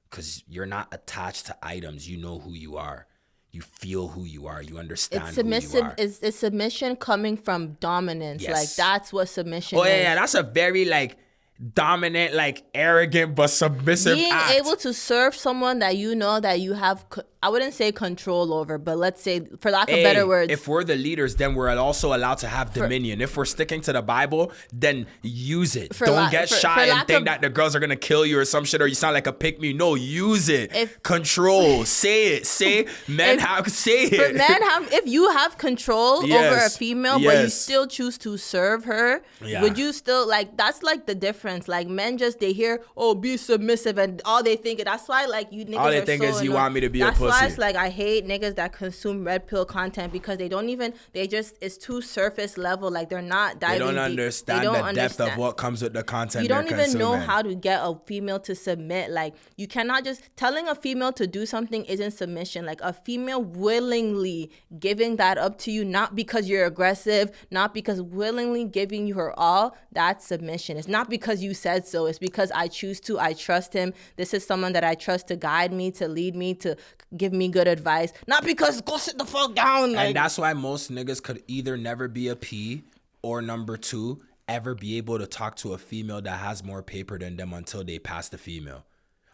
because you're not attached to items. You know who you are. You feel who you are. You understand who you are. It's submission coming from dominance. Yes. Like, that's what submission is. Yeah, that's a very, like, dominant, like, arrogant but submissive being act. Able to serve someone that you know that you have, I wouldn't say control over, but let's say, for lack of better words, if we're the leaders, then we're also allowed to have dominion. If we're sticking to the Bible, then use it. Don't get shy and think that the girls are gonna kill you or some shit, or you sound like a pick me. No, use it. Control. Say it. Say men have. Say it. For men have. If you have control over a female, but you still choose to serve her, would you still, like? That's like the difference. Like, men just, they hear, oh, be submissive, and all they think, that's why, like, you niggas, all they think is you want me to be a pussy. That's why it's like, I hate niggas that consume red pill content, because it's too surface level. Like, they're not diving deep. They don't understand the depth of what comes with the content. You don't even know how to get a female to submit. Like, you cannot just, telling a female to do something isn't submission. Like, a female willingly giving that up to you, not because you're aggressive, not because willingly giving you her all, that's submission. It's not because you said so. It's because I choose to. I trust him. This is someone that I trust to guide me, to lead me, to give me good advice. Not because go sit the fuck down. Like, and that's why most niggas could either never be a P, or number two, ever be able to talk to a female that has more paper than them until they pass the female.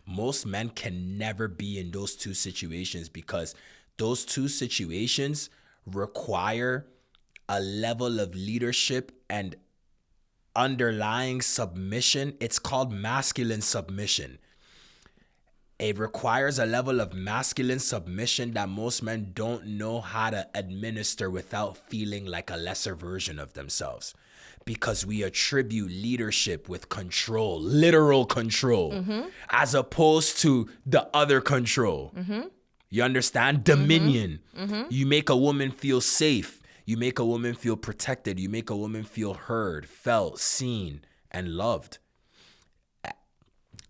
Most men can never be in those two situations, because those two situations require a level of leadership and underlying submission. It's called masculine submission. It requires a level of masculine submission that most men don't know how to administer without feeling like a lesser version of themselves. Because we attribute leadership with control, literal control, as opposed to the other control. You understand? Dominion. You make a woman feel safe. You make a woman feel protected. You make a woman feel heard, felt, seen, and loved.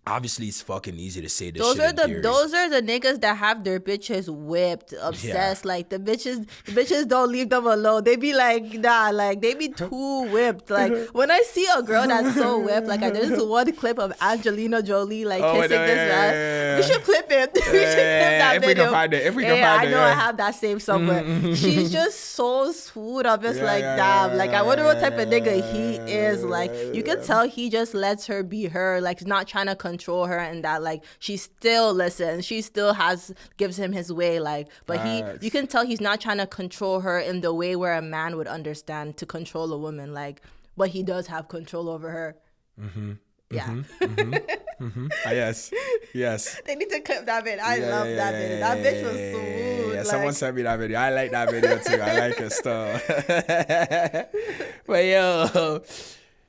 Obviously, it's fucking easy to say this. Those are the niggas that have their bitches whipped, obsessed. Like the bitches don't leave them alone. They be like, nah, like they be too whipped. Like when I see a girl that's so whipped, like there's this one clip of Angelina Jolie like kissing this man. We should clip it. We should clip that video. If we can find it. I know I have that saved somewhere. She's just so smooth. I'm just damn. Like I wonder what type of nigga he is. Like you can tell he just lets her be her. Like he's not trying to control her, and that like she still listens, she still gives him his way, like, but you can tell he's not trying to control her in the way where a man would understand to control a woman, like, but he does have control over her. Yes. They need to clip that bit. I love that video. That bitch was smooth. Yeah, someone sent me that video. I like that video too. I like it still. But yo,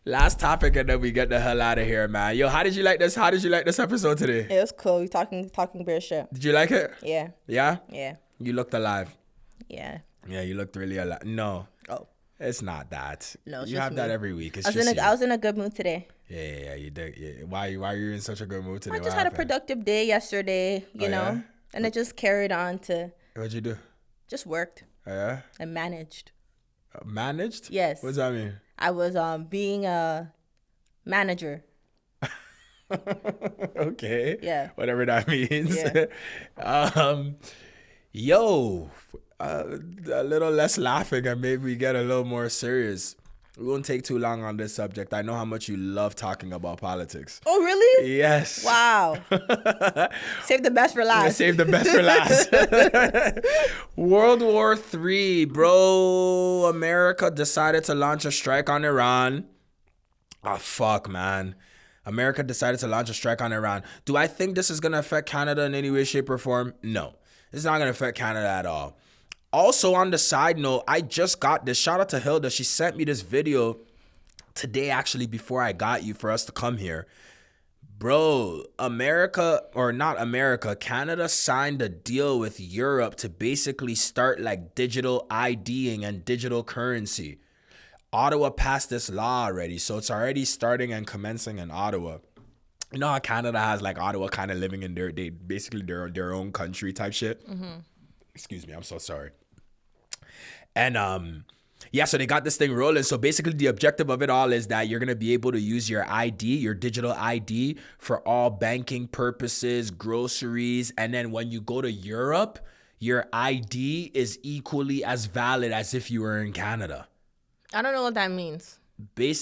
last topic and then we get the hell out of here, man. Yo, how did you like this? How did you like this episode today? It was cool. We talking bare shit. Did you like it? Yeah. Yeah? Yeah. You looked alive. Yeah. Yeah, you looked really alive. No. Oh. It's not that. No, it's you just have me. that every week. It's I was in a good mood today. Yeah, you did. Yeah. Why are you in such a good mood today? I just had a productive day yesterday, you know, yeah? And it just carried on to. What'd you do? Just worked. Oh, yeah? I managed. Managed? Yes. What does that mean? I was being a manager. Okay. Yeah. Whatever that means. Yeah. Yo, a little less laughing and maybe we get a little more serious. We won't take too long on this subject. I know how much you love talking about politics. Oh, really? Yes. Wow. Save the best for last. Save the best for last. World War III, bro. America decided to launch a strike on Iran. Oh, fuck, man. America decided to launch a strike on Iran. Do I think this is going to affect Canada in any way, shape, or form? No. It's not going to affect Canada at all. Also, on the side note, I just got this. Shout out to Hilda. She sent me this video today, actually, before I got you for us to come here. Bro, Canada signed a deal with Europe to basically start like digital IDing and digital currency. Ottawa passed this law already, so it's already starting and commencing in Ottawa. You know how Canada has like Ottawa kind of living in their own country type shit? Mm-hmm. Excuse me, I'm so sorry. And so they got this thing rolling. So basically the objective of it all is that you're going to be able to use your ID, your digital ID, for all banking purposes, groceries. And then when you go to Europe, your ID is equally as valid as if you were in Canada. I don't know what that means.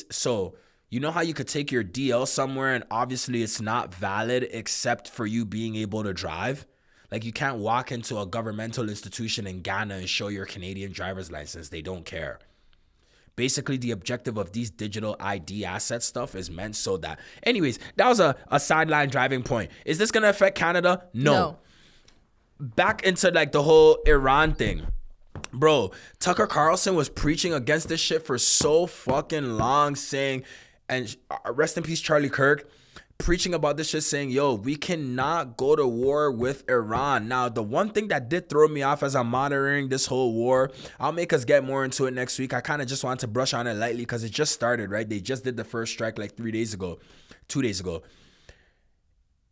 So you know how you could take your DL somewhere and obviously it's not valid except for you being able to drive? Like you can't walk into a governmental institution in Ghana and show your Canadian driver's license. They don't care. Basically, the objective of these digital ID asset stuff is meant so that... Anyways, that was a sideline driving point. Is this going to affect Canada? No. Back into like the whole Iran thing. Bro, Tucker Carlson was preaching against this shit for so fucking long, saying... And rest in peace, Charlie Kirk. Preaching about this shit, saying, yo, we cannot go to war with Iran. Now, the one thing that did throw me off as I'm monitoring this whole war, I'll make us get more into it next week. I kind of just wanted to brush on it lightly because it just started, right? They just did the first strike like 2 days ago.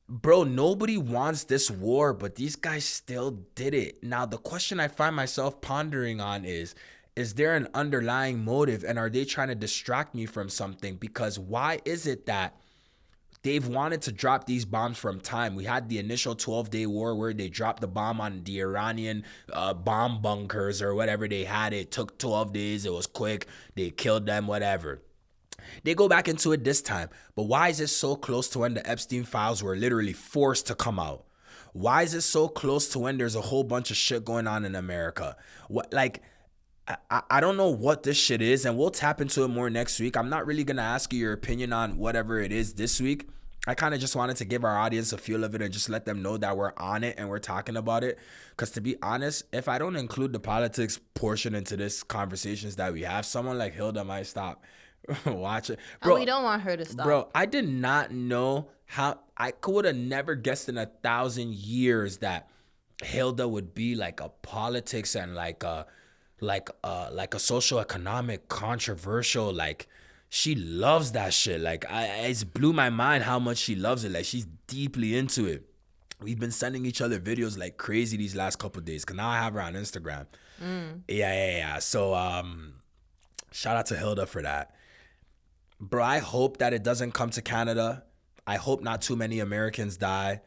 Bro, nobody wants this war, but these guys still did it. Now, the question I find myself pondering on is there an underlying motive, and are they trying to distract me from something? Because why is it that they've wanted to drop these bombs from time? We had the initial 12-day war where they dropped the bomb on the Iranian bomb bunkers or whatever they had. It took 12 days. It was quick. They killed them, whatever. They go back into it this time. But why is it so close to when the Epstein files were literally forced to come out? Why is it so close to when there's a whole bunch of shit going on in America? I don't know what this shit is, and we'll tap into it more next week. I'm not really going to ask you your opinion on whatever it is this week, I kind of just wanted to give our audience a feel of it and just let them know that we're on it and we're talking about it. Because to be honest, if I don't include the politics portion into this conversations that we have, someone like Hilda might stop watching. Bro, we don't want her to stop. Bro, I did not know how. I would have never guessed in 1,000 years that Hilda would be like a politics and like a socioeconomic controversial, like, she loves that shit. Like, it's blew my mind how much she loves it. Like, she's deeply into it. We've been sending each other videos like crazy these last couple of days, because now I have her on Instagram. Yeah. So shout out to Hilda for that. Bro, I hope that it doesn't come to Canada. I hope not too many Americans die.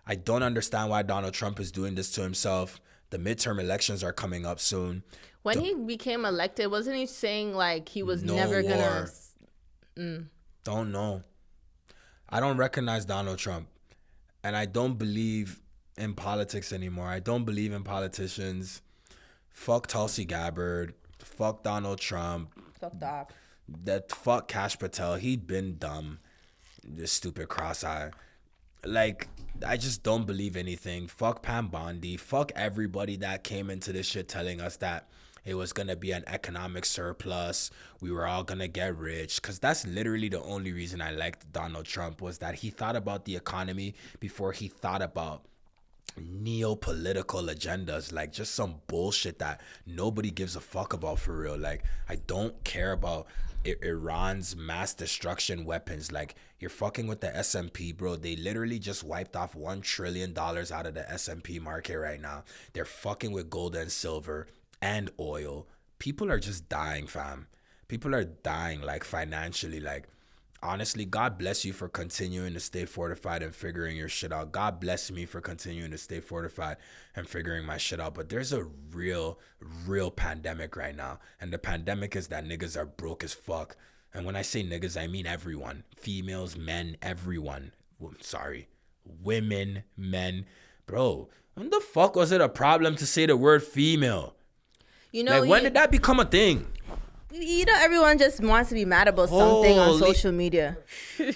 I don't understand why Donald Trump is doing this to himself. The midterm elections are coming up soon. When he became elected, wasn't he saying like he was never war. gonna? Don't know. I don't recognize Donald Trump, and I don't believe in politics anymore. I don't believe in politicians. Fuck Tulsi Gabbard. Fuck Donald Trump. Fuck that. Fuck Kash Patel. He'd been dumb. This stupid cross-eye. Like, I just don't believe anything. Fuck Pam Bondi. Fuck everybody that came into this shit telling us that it was going to be an economic surplus. We were all going to get rich. Because that's literally the only reason I liked Donald Trump, was that he thought about the economy before he thought about neo-political agendas. Like, just some bullshit that nobody gives a fuck about for real. Like, I don't care about Iran's mass destruction weapons. Like, you're fucking with the S&P, bro. They literally just wiped off $1 trillion out of the S&P market right now. They're fucking with gold and silver and oil. People are just dying, fam. People are dying, like, financially. Like, honestly, God bless you for continuing to stay fortified and figuring your shit out. God bless me for continuing to stay fortified and figuring my shit out. But there's a real pandemic right now. And the pandemic is that niggas are broke as fuck. And when I say niggas, I mean everyone. Females, men, everyone. Sorry. Women, men. Bro, when the fuck was it a problem to say the word female? You know, like, when did that become a thing? You know, everyone just wants to be mad about something on social media.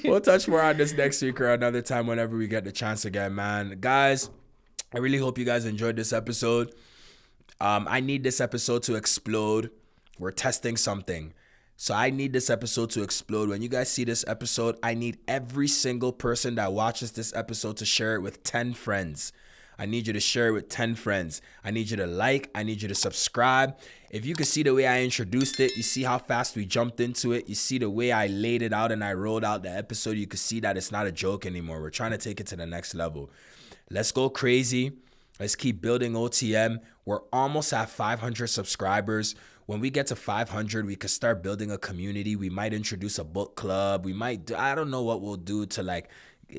We'll touch more on this next week or another time whenever we get the chance again, man. Guys, I really hope you guys enjoyed this episode. I need this episode to explode. We're testing something. So I need this episode to explode. When you guys see this episode, I need every single person that watches this episode to share it with 10 friends. I need you to share it with 10 friends. I need you to like. I need you to subscribe. If you can see the way I introduced it, you see how fast we jumped into it. You see the way I laid it out and I rolled out the episode. You can see that it's not a joke anymore. We're trying to take it to the next level. Let's go crazy. Let's keep building OTM. We're almost at 500 subscribers. When we get to 500, we could start building a community. We might introduce a book club. We might, I don't know what we'll do to like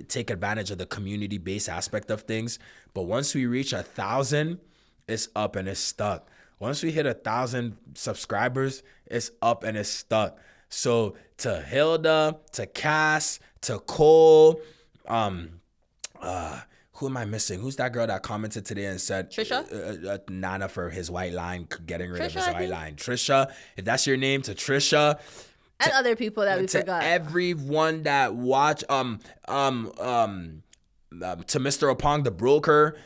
take advantage of the community-based aspect of things. But once we reach 1,000, it's up and it's stuck. Once we hit 1,000 subscribers, it's up and it's stuck. So to Hilda, to Cass, to Cole, who am I missing? Who's that girl that commented today and said Trisha? Nana for his white line, getting rid of his white line. Trisha, if that's your name, to Trisha. And other people that we forgot. Everyone that watch to Mr. Opong the broker.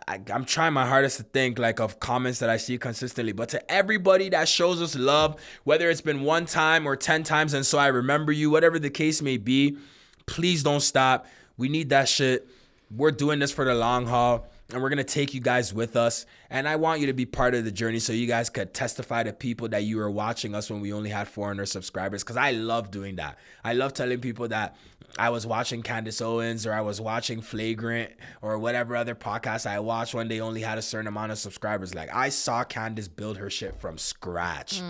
I'm trying my hardest to think like of comments that I see consistently, but to everybody that shows us love, whether it's been 1 time or 10 times, and so I remember you, whatever the case may be, please don't stop. We need that shit. We're doing this for the long haul, and we're going to take you guys with us. And I want you to be part of the journey so you guys could testify to people that you were watching us when we only had 400 subscribers, because I love doing that. I love telling people that I was watching Candace Owens or I was watching Flagrant or whatever other podcast I watched when they only had a certain amount of subscribers. Like, I saw Candace build her shit from scratch.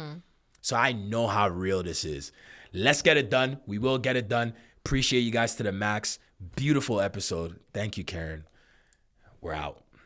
So I know how real this is. Let's get it done. We will get it done. Appreciate you guys to the max. Beautiful episode. Thank you, Karen. We're out.